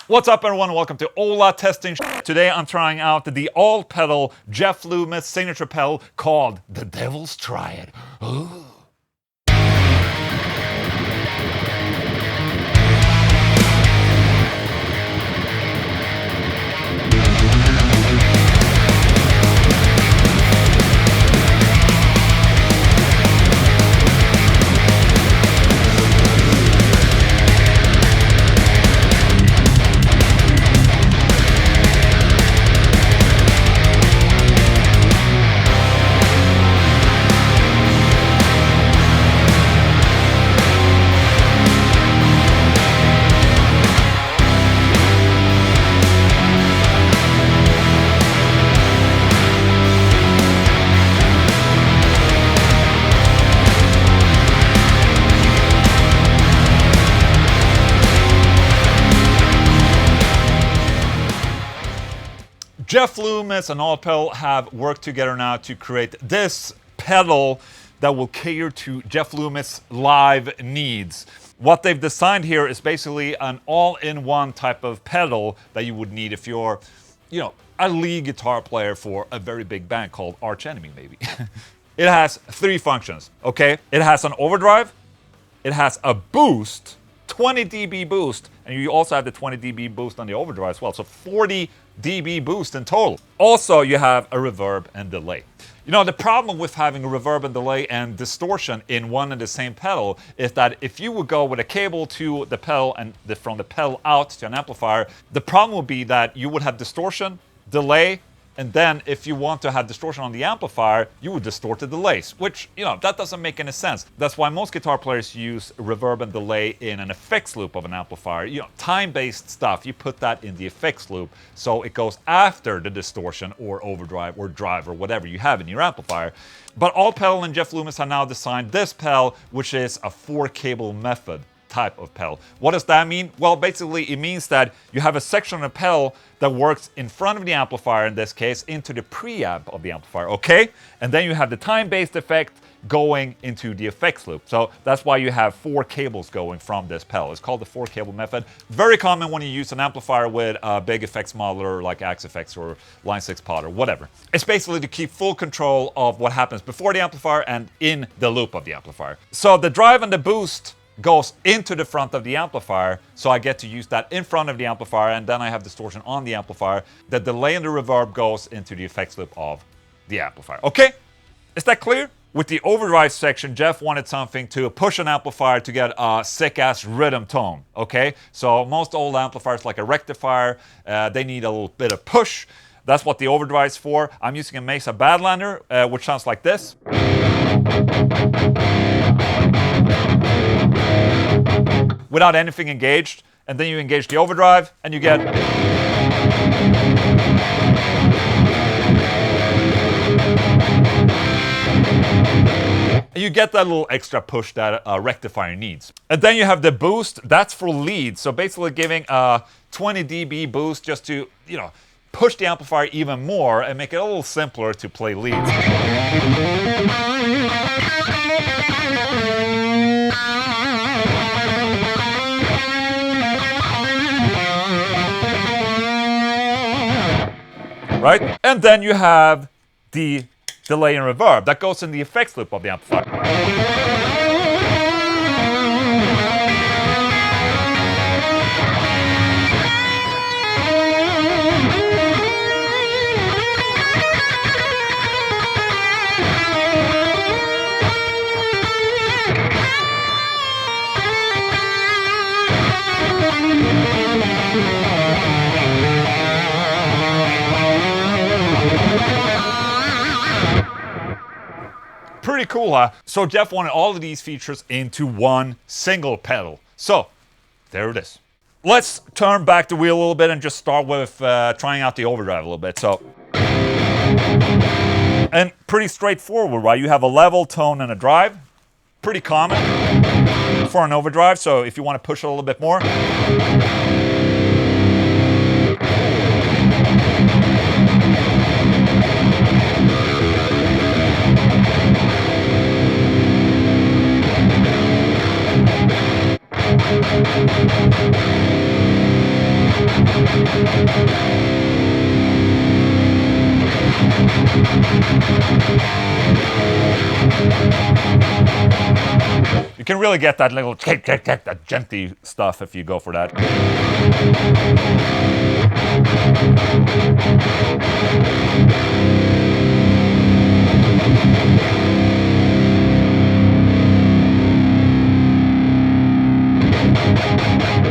What's up everyone, welcome to Ola Testing. Today I'm trying out the AllPedal Jeff Loomis signature pedal called the Devil's Triad. Ooh. Jeff Loomis and AllPedal have worked together now to create this pedal that will cater to Jeff Loomis' live needs. What they've designed here is basically an all-in-one type of pedal that you would need if you're, a lead guitar player for a very big band called Arch Enemy, maybe. It has three functions, okay? It has an overdrive, it has a boost, 20 dB boost, and you also have the 20 dB boost on the overdrive as well, so 40 dB boost in total. Also, you have a reverb and delay. The problem with having a reverb and delay and distortion in one and the same pedal is that if you would go with a cable to the pedal and from the pedal out to an amplifier, the problem would be that you would have distortion, delay, and then if you want to have distortion on the amplifier, you would distort the delays, which, that doesn't make any sense. That's why most guitar players use reverb and delay in an effects loop of an amplifier. Time-based stuff, you put that in the effects loop, so it goes after the distortion or overdrive or drive or whatever you have in your amplifier. But AllPedal and Jeff Loomis have now designed this pedal, which is a 4-cable method type of pedal. What does that mean? Well, basically it means that you have a section of the pedal that works in front of the amplifier, in this case, into the preamp of the amplifier, okay? And then you have the time-based effect going into the effects loop. So that's why you have 4 cables going from this pedal. It's called the 4-cable method. Very common when you use an amplifier with a big effects modeler like Axe Effects or Line 6 Pod or whatever. It's basically to keep full control of what happens before the amplifier and in the loop of the amplifier. So the drive and the boost goes into the front of the amplifier, so I get to use that in front of the amplifier, and then I have distortion on the amplifier. The delay and the reverb goes into the effects loop of the amplifier. Okay? Is that clear? With the overdrive section, Jeff wanted something to push an amplifier to get a sick-ass rhythm tone, okay? So most old amplifiers, like a rectifier, they need a little bit of push. That's what the overdrive's for. I'm using a Mesa Badlander, which sounds like this. Without anything engaged, and then you engage the overdrive and you get that little extra push that a rectifier needs. And then you have the boost, that's for leads, so basically giving a 20 dB boost just to push the amplifier even more and make it a little simpler to play leads. Right? And then you have the delay and reverb. That goes in the effects loop of the amplifier. Pretty cool, huh? So Jeff wanted all of these features into one single pedal. So, there it is. Let's turn back the wheel a little bit and just start with trying out the overdrive a little bit. So, and pretty straightforward, right? You have a level, tone, and a drive. Pretty common for an overdrive, so if you want to push it a little bit more. can really get that little that genty stuff if you go for that.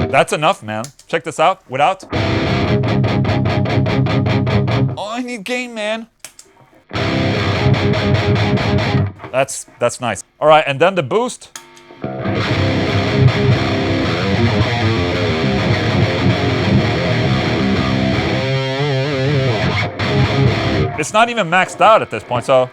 That's enough, man. Check this out. Without. Oh, I need gain, man. That's nice. All right, and then the boost. It's not even maxed out at this point, so.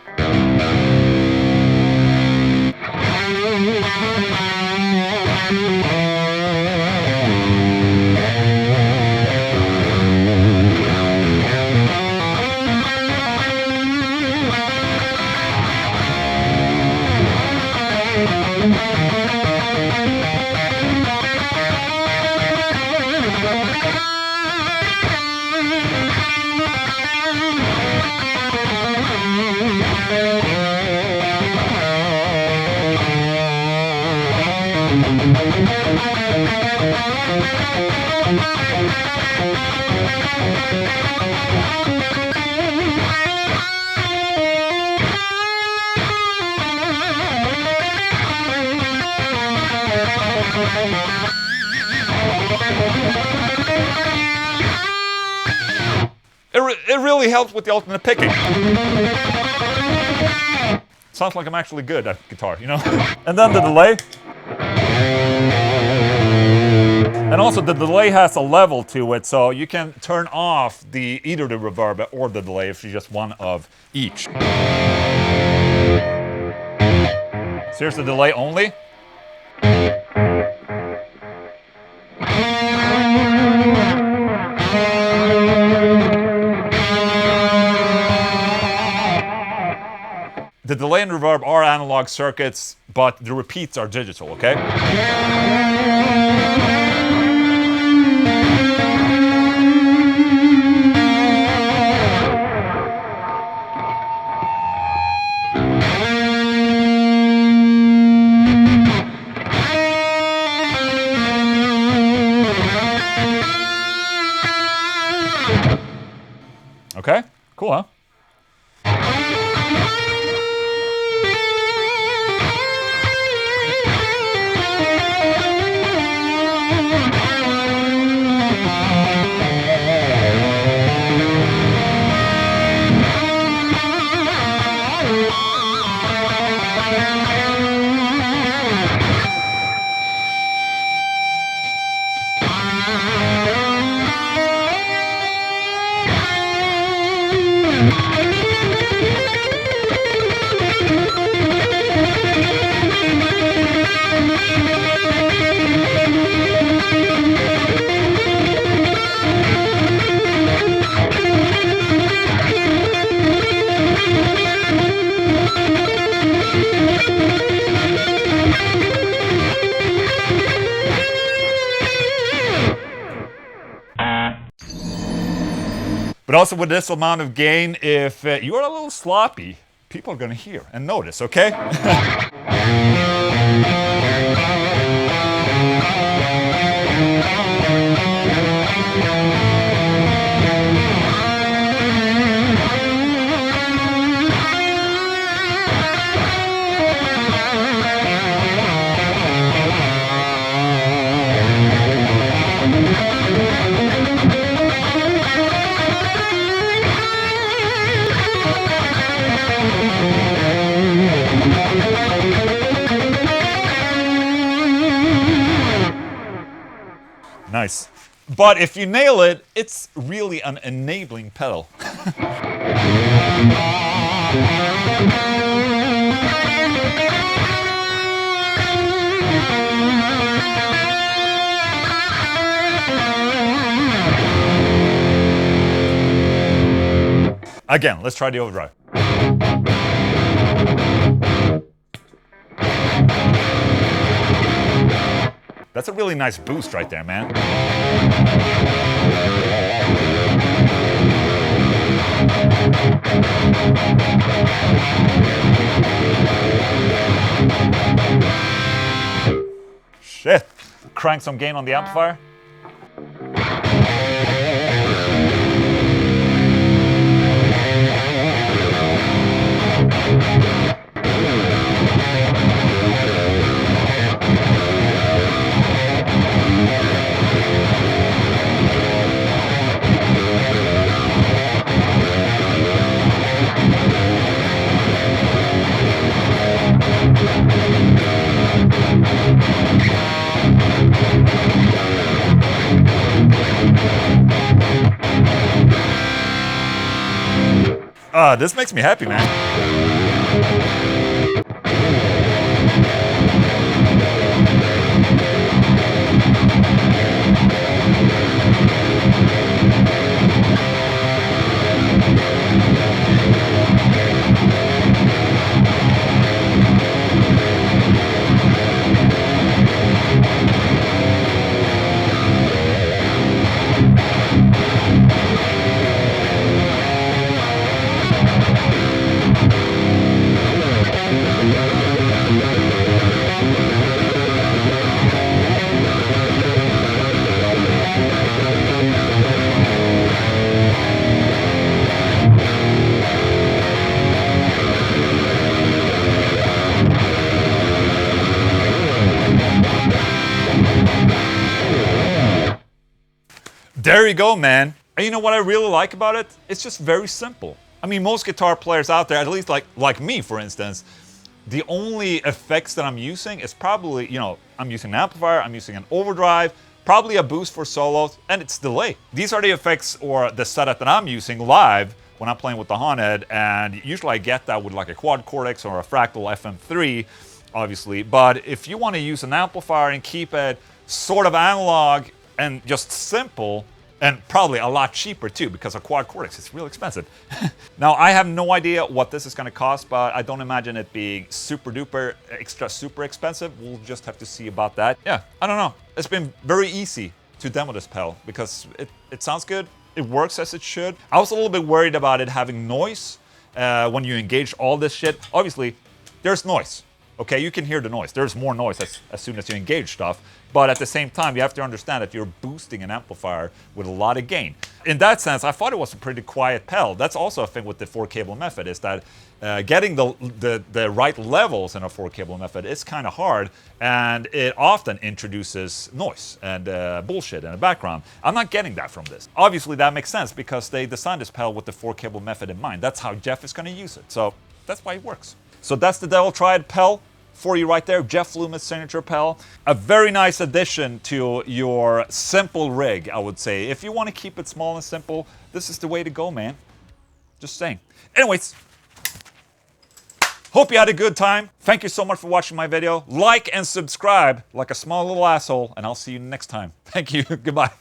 It really helps with the alternate picking. Sounds like I'm actually good at guitar, you know? And then the delay. And also the delay has a level to it, so you can turn off either the reverb or the delay if you just one of each. So here's the delay only. The delay and reverb are analog circuits, but the repeats are digital, okay? Okay, cool, huh? But also with this amount of gain, if you're a little sloppy, people are going to hear and notice, okay? Nice. But if you nail it, it's really an enabling pedal. Again, let's try the overdrive. That's a really nice boost right there, man. crank some gain on the amplifier. This makes me happy, man. There you go, man. And you know what I really like about it? It's just very simple. I mean, most guitar players out there, at least like me, for instance, the only effects that I'm using is probably, you know, I'm using an amplifier, I'm using an overdrive, probably a boost for solos, and it's delay. These are the effects or the setup that I'm using live when I'm playing with the Haunted, and usually I get that with like a quad cortex or a fractal FM3, obviously. But if you want to use an amplifier and keep it sort of analog and just simple, and probably a lot cheaper too, because a quad cortex is real expensive. Now, I have no idea what this is going to cost, but I don't imagine it being super duper extra super expensive. We'll just have to see about that. Yeah, I don't know. It's been very easy to demo this pedal because it sounds good. It works as it should. I was a little bit worried about it having noise when you engage all this shit. Obviously, there's noise. Okay, you can hear the noise. There's more noise as soon as you engage stuff. But at the same time, you have to understand that you're boosting an amplifier with a lot of gain. In that sense, I thought it was a pretty quiet pedal. That's also a thing with the 4-cable method, is that getting the right levels in a 4-cable method is kind of hard, and it often introduces noise and bullshit in the background. I'm not getting that from this. Obviously, that makes sense because they designed this pedal with the 4-cable method in mind. That's how Jeff is going to use it. So that's why it works. So that's the Devil Triad pedal for you right there, Jeff Loomis signature pedal. A very nice addition to your simple rig, I would say. If you want to keep it small and simple, this is the way to go, man. Just saying. Anyways, hope you had a good time. Thank you so much for watching my video. Like and subscribe like a small little asshole, and I'll see you next time. Thank you. Goodbye.